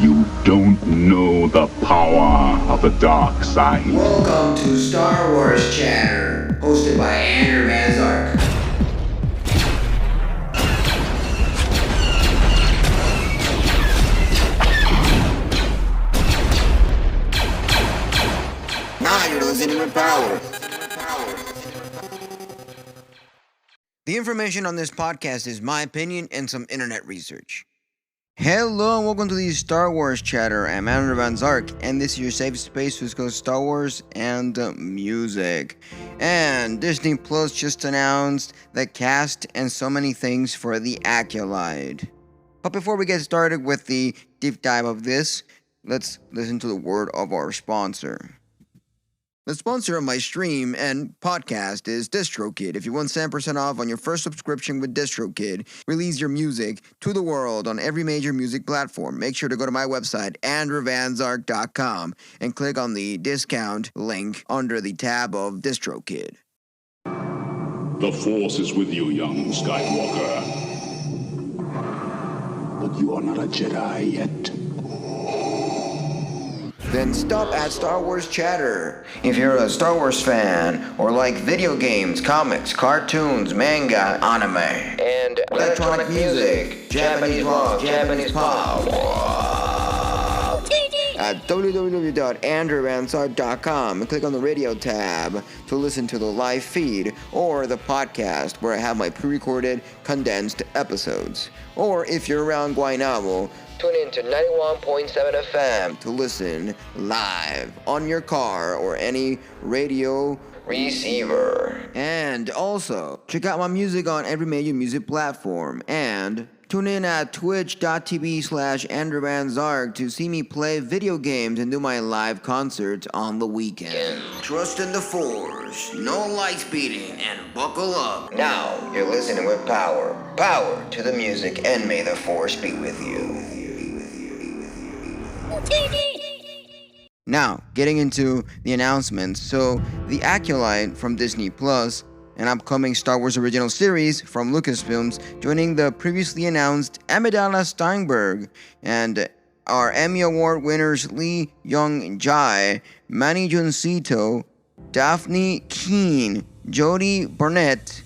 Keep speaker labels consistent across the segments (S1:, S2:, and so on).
S1: You don't know the power of the dark side.
S2: Welcome to Star Wars Chatter, hosted by Andrew Van Zark. Now you're listening with Power. The information on this podcast is my opinion and some internet research. Hello and welcome to the Star Wars Chatter. I'm Andrew Van Zark, and this is your safe space to discuss Star Wars and music. And Disney Plus just announced the cast and so many things for the Acolyte. But before we get started with the deep dive of this, let's listen to the word of our sponsor. The sponsor of my stream and podcast is DistroKid. If you want 7% off on your first subscription with DistroKid, release your music to the world on every major music platform. Make sure to go to my website, andrewvanzark.com, and click on the discount link under the tab of DistroKid.
S1: The Force is with you, young Skywalker. But you are not a Jedi yet.
S2: Then stop at Star Wars Chatter. If you're a Star Wars fan or like video games, comics, cartoons, manga, anime, and electronic music, Japanese rock, Japanese pop, at www.andrewvanzark.com and click on the radio tab to listen to the live feed or the podcast where I have my pre-recorded condensed episodes. Or if you're around Guaynabo, tune in to 91.7 FM to listen live on your car or any radio receiver. And also, check out my music on every major music platform. And tune in at twitch.tv/AndrewVanZark to see me play video games and do my live concerts on the weekend. Trust in the Force, no light speeding, and buckle up. Now, you're listening with Power. Power to the music, and may the Force be with you. Now, getting into the announcements. So, the Acolyte from Disney Plus, an upcoming Star Wars original series from Lucasfilms, joining the previously announced Amidala Steinberg and our Emmy Award winners Lee Young-jae, Manny Juncito, Daphne Keane, Jodie Burnett,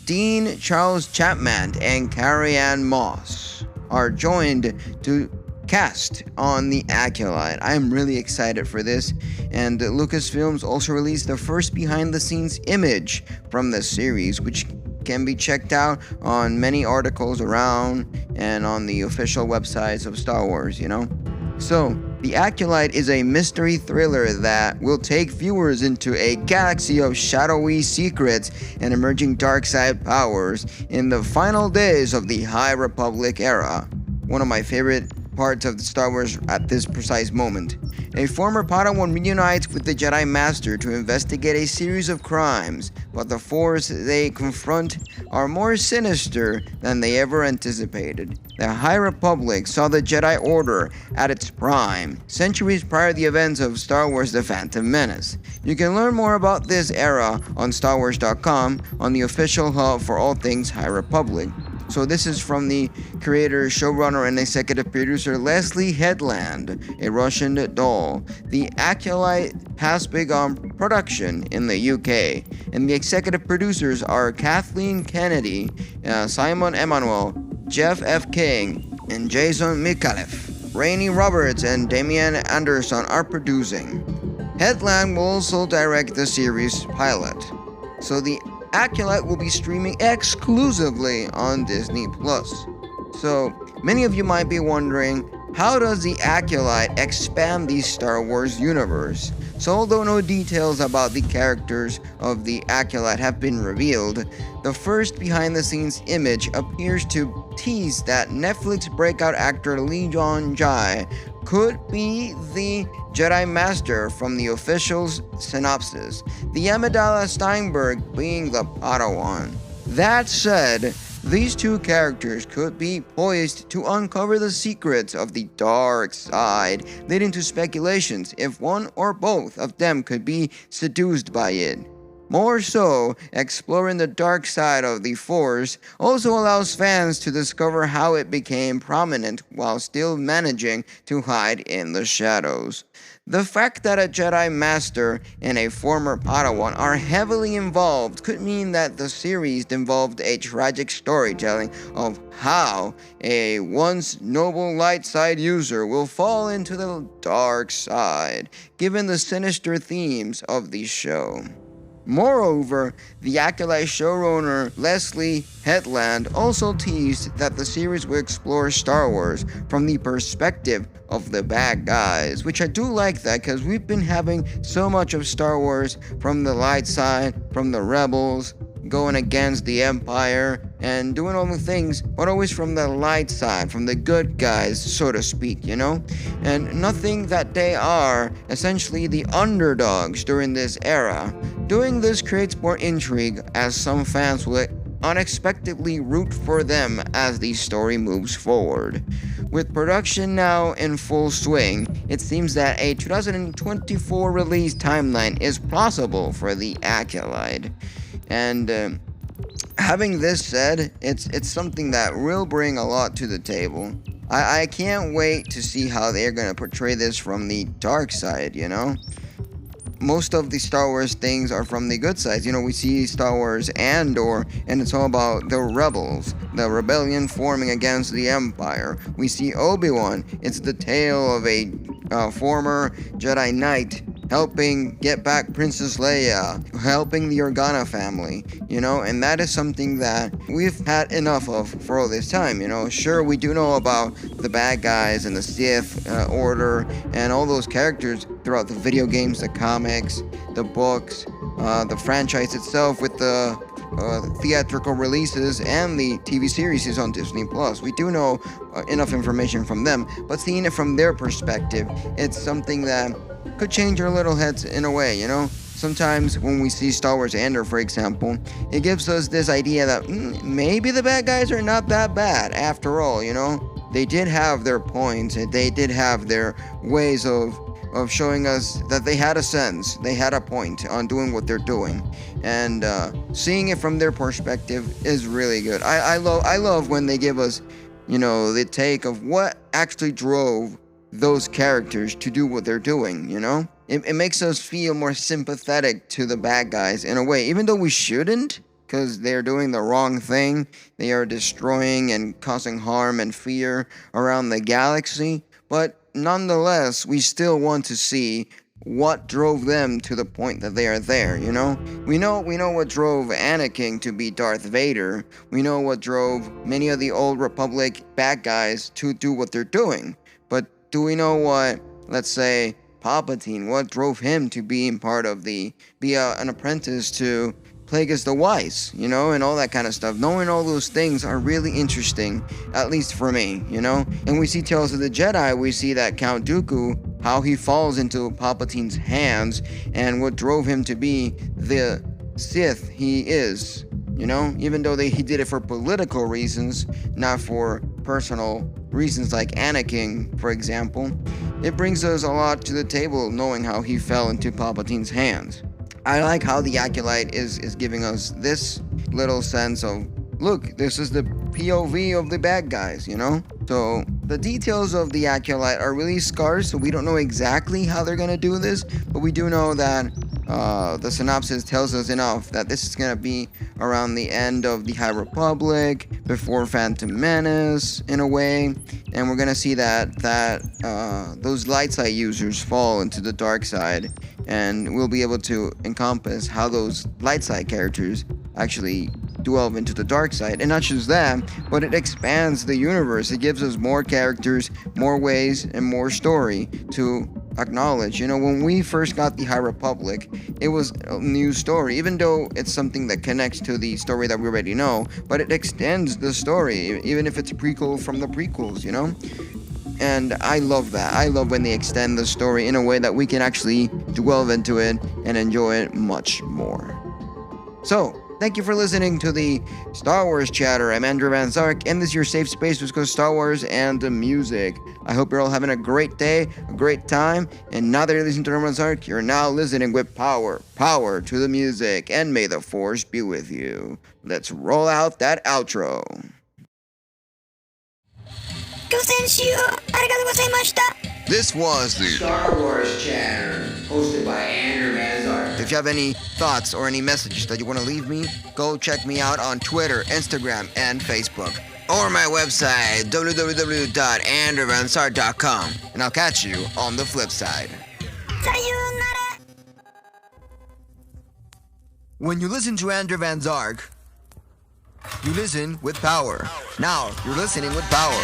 S2: Dean Charles Chapman, and Carrie-Anne Moss are joined to cast on the Acolyte. I am really excited for this, and Lucasfilms also released the first behind-the-scenes image from the series, which can be checked out on many articles around and on the official websites of Star Wars, So, The Acolyte is a mystery thriller that will take viewers into a galaxy of shadowy secrets and emerging dark side powers in the final days of the High Republic era. One of my favorite parts of Star Wars at this precise moment. A former Padawan reunites with the Jedi Master to investigate a series of crimes, but the Force they confront are more sinister than they ever anticipated. The High Republic saw the Jedi Order at its prime, centuries prior to the events of Star Wars The Phantom Menace. You can learn more about this era on StarWars.com, on the official hub for all things High Republic. So this is from the creator, showrunner, and executive producer Leslie Headland, a Russian doll. The Acolyte has begun production in the UK, and the executive producers are Kathleen Kennedy, Simon Emanuel, Jeff F. King, and Jason Micallef. Rainey Roberts and Damian Anderson are producing. Headland will also direct the series pilot. So the Acolyte will be streaming exclusively on Disney Plus. So, many of you might be wondering, how does the Acolyte expand the Star Wars universe? So, although no details about the characters of the Acolyte have been revealed, the first behind-the-scenes image appears to tease that Netflix breakout actor Lee Young-jae could be the Jedi Master from the official synopsis, the Amidala Steinberg being the Padawan. That said, these two characters could be poised to uncover the secrets of the dark side, leading to speculations if one or both of them could be seduced by it. More so, exploring the dark side of the Force also allows fans to discover how it became prominent while still managing to hide in the shadows. The fact that a Jedi Master and a former Padawan are heavily involved could mean that the series involved a tragic storytelling of how a once noble light side user will fall into the dark side, given the sinister themes of the show. Moreover, the Acolyte showrunner Leslie Headland also teased that the series will explore Star Wars from the perspective of the bad guys, which I do like that because we've been having so much of Star Wars from the light side, from the rebels, going against the Empire, and doing all the things, but always from the light side, from the good guys, so to speak, you know? And nothing that they are essentially the underdogs during this era. Doing this creates more intrigue as some fans will unexpectedly root for them as the story moves forward. With production now in full swing, it seems that a 2024 release timeline is possible for the Acolyte. And having this said, it's something that will bring a lot to the table. I can't wait to see how they're going to portray this from the dark side, you know? Most of the Star Wars things are from the good side. You know, we see Star Wars Andor, and it's all about the rebels, the rebellion forming against the Empire. We see Obi-Wan, it's the tale of a former Jedi Knight helping get back Princess Leia, helping the Organa family, you know, and that is something that we've had enough of for all this time, you know. Sure, we do know about the bad guys and the Sith Order and all those characters throughout the video games, the comics, the books, the franchise itself with the theatrical releases and the TV series on Disney Plus. We do know enough information from them, but seeing it from their perspective, it's something that could change our little heads in a way, you know? Sometimes when we see Star Wars Andor, for example, it gives us this idea that maybe the bad guys are not that bad after all, you know? They did have their points, and they did have their ways of showing us that they had a sense, they had a point on doing what they're doing, and seeing it from their perspective is really good. I love when they give us, you know, the take of what actually drove those characters to do what they're doing, you know? It makes us feel more sympathetic to the bad guys in a way, even though we shouldn't, because they're doing the wrong thing. They are destroying and causing harm and fear around the galaxy, but nonetheless, we still want to see what drove them to the point that they are there, you know? We know what drove Anakin to be Darth Vader. We know what drove many of the old Republic bad guys to do what they're doing. But do we know what, let's say, Palpatine, what drove him to be an apprentice to Plagueis the Wise, you know, and all that kind of stuff. Knowing all those things are really interesting, at least for me, you know? And we see Tales of the Jedi, we see that Count Dooku, how he falls into Palpatine's hands, and what drove him to be the Sith he is, you know? Even though he did it for political reasons, not for personal reasons like Anakin, for example. It brings us a lot to the table knowing how he fell into Palpatine's hands. I like how the Acolyte is giving us this little sense of, look, this is the POV of the bad guys, you know? So the details of the Acolyte are really scarce, so we don't know exactly how they're gonna do this, but we do know that the synopsis tells us enough that this is gonna be around the end of the High Republic, before Phantom Menace, in a way, and we're gonna see that those light side users fall into the dark side, and we'll be able to encompass how those light side characters actually delve into the dark side. And not just that, but it expands the universe. It gives us more characters, more ways, and more story to acknowledge. You know, when we first got the High Republic, it was a new story, even though it's something that connects to the story that we already know, but it extends the story, even if it's a prequel from the prequels, you know? And I love that. I love when they extend the story in a way that we can actually delve into it and enjoy it much more. So, Thank you for listening to the Star Wars Chatter. I'm Andrew Van Zark, and this is your safe space to discuss Star Wars and the music. I hope you're all having a great day, a great time, and now that you're listening to Van Zark, you're now listening with power to the music, and may the Force be with you. Let's roll out that outro. This was the Star Wars Chatter, hosted by Andrew Van Zark. If you have any thoughts or any messages that you want to leave me, go check me out on Twitter, Instagram, and Facebook. Or my website, www.andrewvansart.com. And I'll catch you on the flip side. Sayonara. When you listen to Andrew Van Zark, you listen with power. Now, you're listening with power.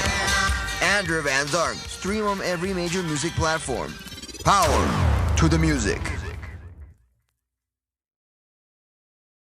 S2: Andrew Van Zark. Stream on every major music platform. Power to the music.